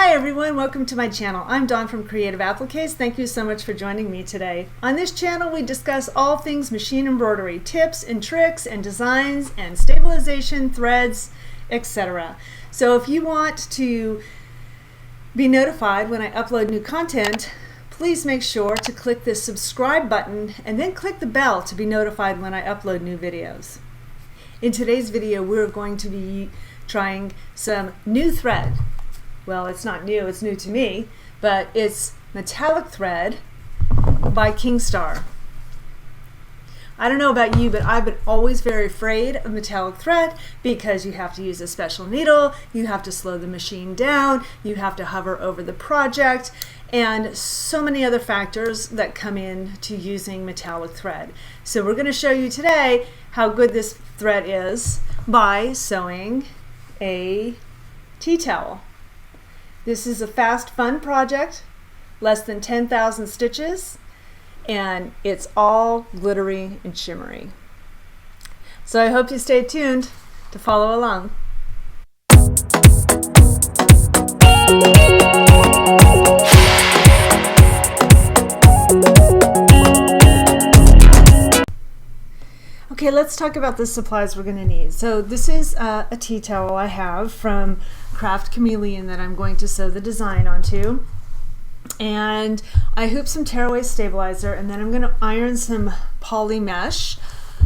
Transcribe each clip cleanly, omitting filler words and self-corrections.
Hi everyone, welcome to my channel. I'm Dawn from Creative Appliques. Thank you so much for joining me today. On this channel we discuss all things machine embroidery, tips and tricks and designs and stabilization, threads, etc. So if you want to be notified when I upload new content, please make sure to click this subscribe button and then click the bell to be notified when I upload new videos. In today's video we're going to be trying some new thread. Well, it's not new, it's new to me, but it's Metallic Thread by Kingstar. I don't know about you, but I've been always very afraid of metallic thread because you have to use a special needle, you have to slow the machine down, you have to hover over the project, and so many other factors that come in to using metallic thread. So we're going to show you today how good this thread is by sewing a tea towel. This is a fast, fun project, less than 10,000 stitches, and it's all glittery and shimmery. So I hope you stay tuned to follow along. Okay, let's talk about the supplies we're going to need. So this is a tea towel I have from Craft Chameleon that I'm going to sew the design onto. And I hooped some tearaway stabilizer, and then I'm going to iron some poly mesh,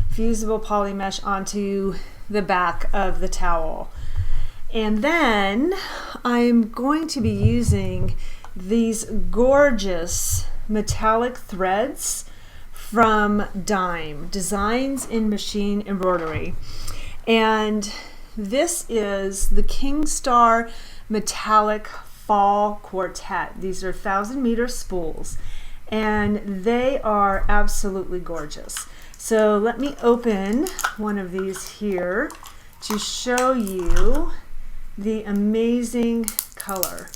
fusible poly mesh onto the back of the towel. And then I'm going to be using these gorgeous metallic threads from Dime, Designs in Machine Embroidery. And this is the Kingstar Metallic Fall Quartet. These are 1,000-meter spools, and they are absolutely gorgeous. So let me open one of these here to show you the amazing color.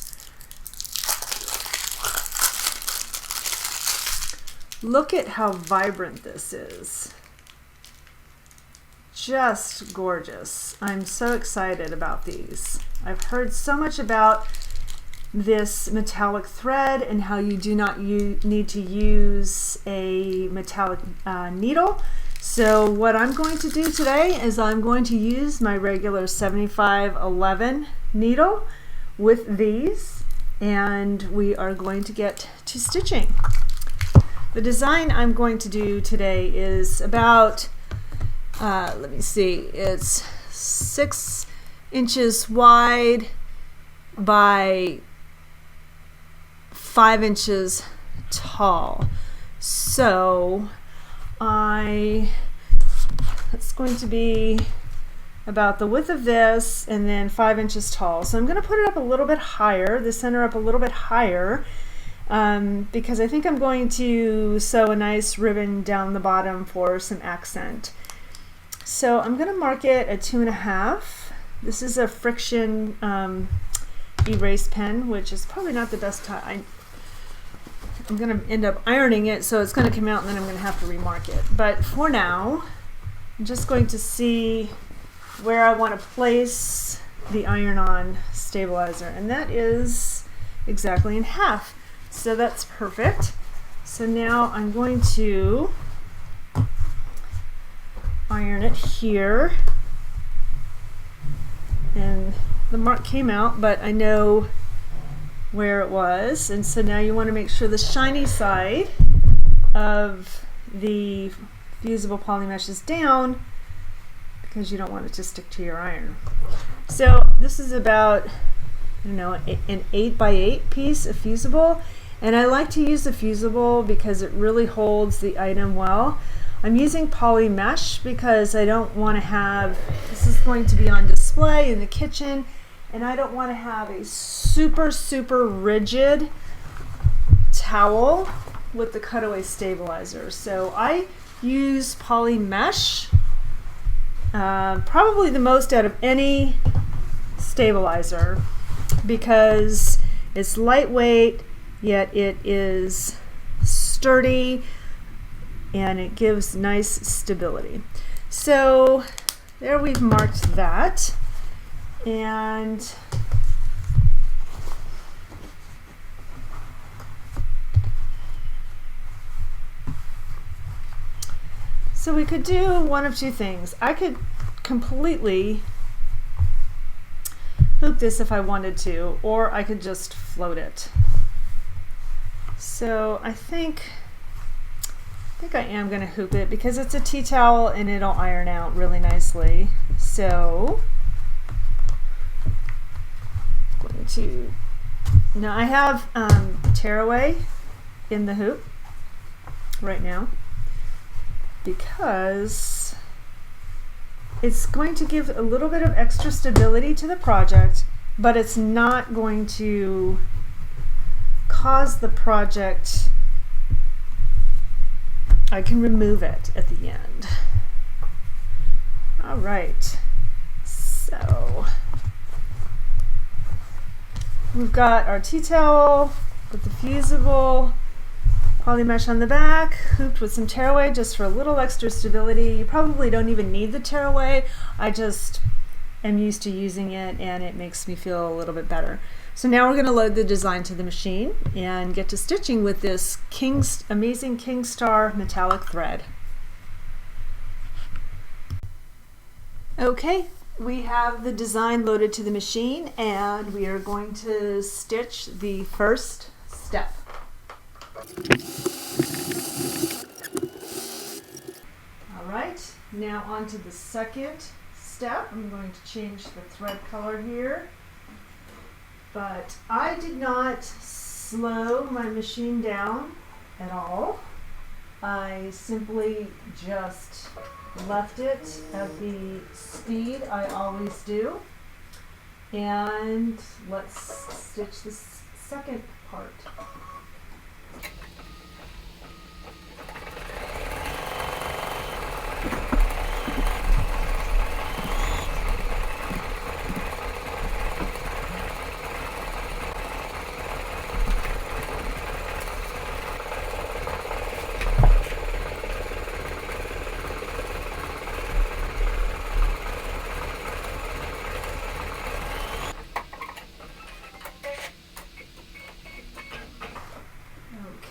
Look at how vibrant this is. Just gorgeous. I'm so excited about these. I've heard so much about this metallic thread and how you do not need to use a metallic needle. So what I'm going to do today is I'm going to use my regular 7511 needle with these, and we are going to get to stitching. The design I'm going to do today is about, let me see, it's 6 inches wide by 5 inches tall. So it's going to be about the width of this and then 5 inches tall. So I'm going to put it up a little bit higher, the center up a little bit higher, because I think I'm going to sew a nice ribbon down the bottom for some accent. So I'm going to mark it at 2.5. This is a friction erase pen, which is probably not the best time. I'm going to end up ironing it, so it's going to come out and then I'm going to have to remark it. But for now, I'm just going to see where I want to place the iron-on stabilizer, and that is exactly in half. So that's perfect. So now I'm going to iron it here, and the mark came out, but I know where it was. And so now you want to make sure the shiny side of the fusible poly mesh is down because you don't want it to stick to your iron. So this is about, I don't know, an 8x8 piece of fusible, and I like to use the fusible because it really holds the item well. I'm using poly mesh because I don't want to have, this is going to be on display in the kitchen, and I don't want to have a super rigid towel with the cutaway stabilizer. So I use poly mesh, probably the most out of any stabilizer, because it's lightweight, yet it is sturdy, and it gives nice stability. So there, we've marked that, and So we could do one of two things. I could completely hoop this if I wanted to, or I could just float it. So I think I am going to hoop it because it's a tea towel and it'll iron out really nicely. So I'm going to, now I have tearaway in the hoop right now because it's going to give a little bit of extra stability to the project, but it's not going to cause the project, I can remove it at the end. All right, so we've got our tea towel with the fusible poly mesh on the back, hooped with some tearaway just for a little extra stability. You probably don't even need the tearaway. I just am used to using it and it makes me feel a little bit better. So now we're going to load the design to the machine and get to stitching with this amazing Kingstar Metallic Thread. Okay, we have the design loaded to the machine and we are going to stitch the first step. All right, now on to the second step. I'm going to change the thread color here, but I did not slow my machine down at all. I simply just left it at the speed I always do. And let's stitch the second part.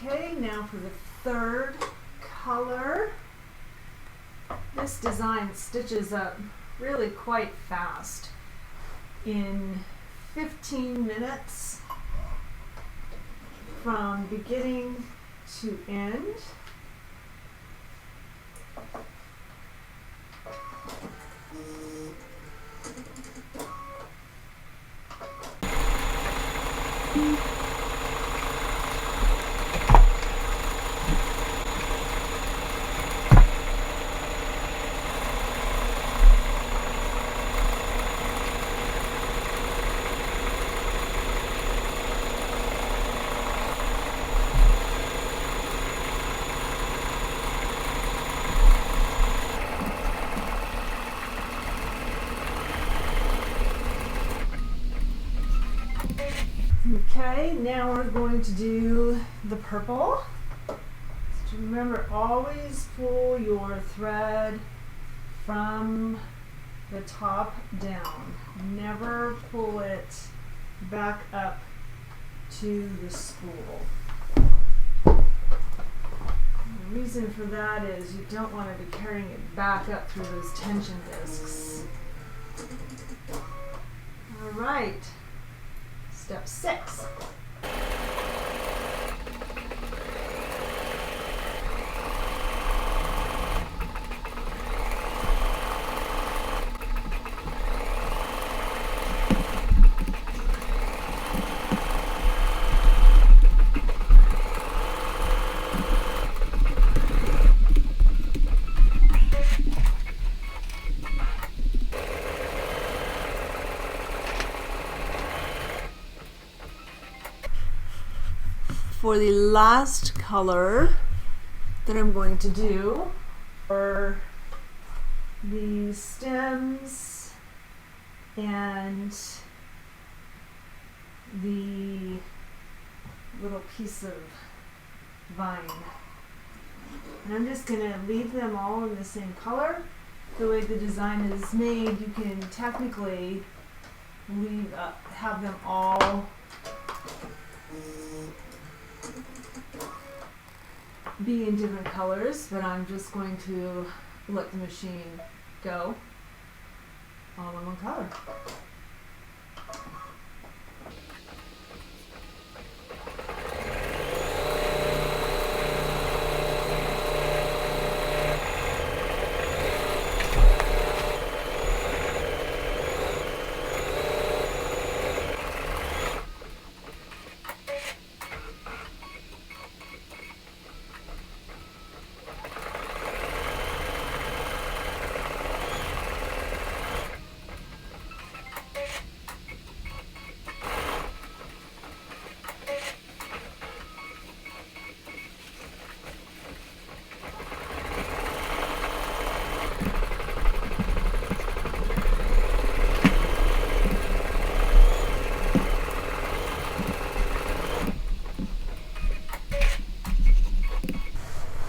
Okay, now for the third color. This design stitches up really quite fast. In 15 minutes from beginning to end. Okay, now we're going to do the purple. So remember, always pull your thread from the top down. Never pull it back up to the spool. The reason for that is you don't want to be carrying it back up through those tension discs. All right. Step 6. For the last color that I'm going to do are the stems and the little piece of vine. And I'm just going to leave them all in the same color. The way the design is made, you can technically have them all be in different colors, but I'm just going to let the machine go all in one color.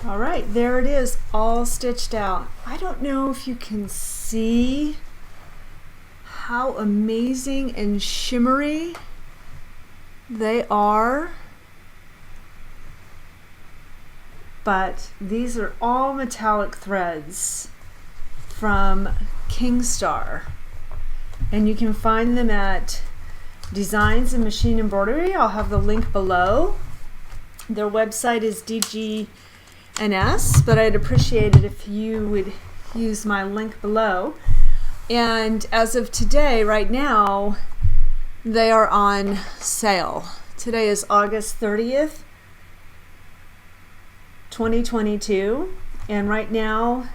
All right, there it is, all stitched out. I don't know if you can see how amazing and shimmery they are, but these are all metallic threads from Kingstar, and you can find them at Designs and Machine Embroidery. I'll have the link below. Their website is DGNS, but I'd appreciate it if you would use my link below. And as of today, right now, they are on sale. Today is August 30th, 2022, and right now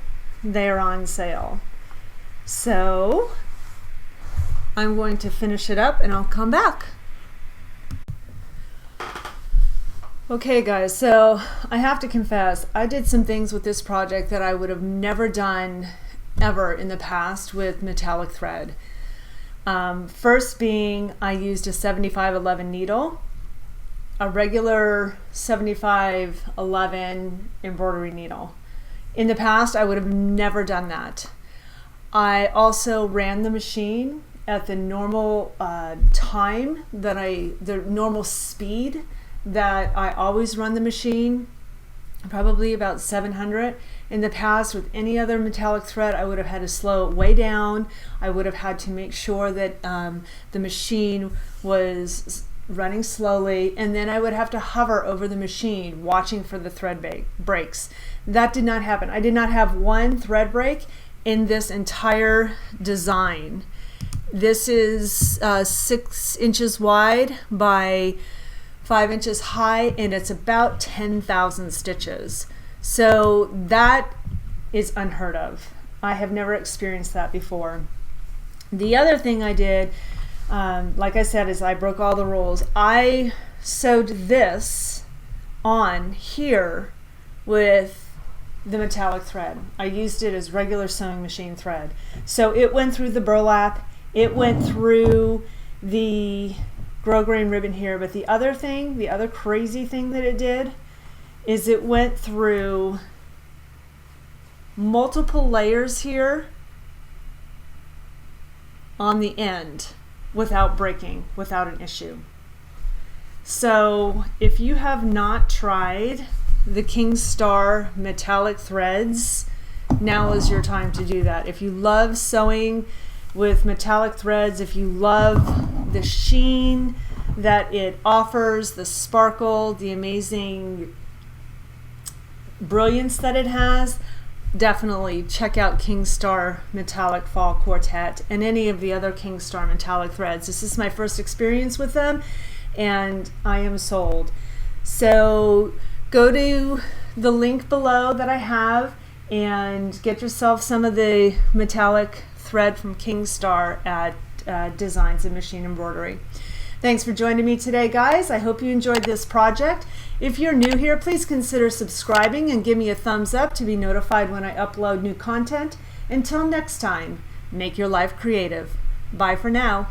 they are on sale. So I'm going to finish it up and I'll come back. Okay guys, so I have to confess, I did some things with this project that I would have never done ever in the past with metallic thread. First being, I used a 7511 needle, a regular 7511 embroidery needle. In the past, I would have never done that. I also ran the machine at the normal time that the normal speed that I always run the machine, probably about 700. In the past, with any other metallic thread, I would have had to slow it way down. I would have had to make sure that the machine was running slowly, and then I would have to hover over the machine watching for the thread breaks. That did not happen. I did not have one thread break in this entire design. This is 6 inches wide by 5 inches high, and it's about 10,000 stitches. So that is unheard of. I have never experienced that before. The other thing I did, like I said, is I broke all the rules. I sewed this on here with the metallic thread. I used it as regular sewing machine thread. So it went through the burlap, it went through the grosgrain ribbon here, but the other thing, the other crazy thing that it did is it went through multiple layers here on the end without breaking, without an issue. So if you have not tried the Kingstar metallic threads, now is your time to do that. If you love sewing with metallic threads, if you love the sheen that it offers, the sparkle, the amazing brilliance that it has, definitely check out Kingstar Metallic Fall Quartet and any of the other Kingstar metallic threads. This is my first experience with them and I am sold. So go to the link below that I have and get yourself some of the metallic thread from Kingstar at Designs and Machine Embroidery. Thanks for joining me today, guys. I hope you enjoyed this project. If you're new here, please consider subscribing and give me a thumbs up to be notified when I upload new content. Until next time, make your life creative. Bye for now.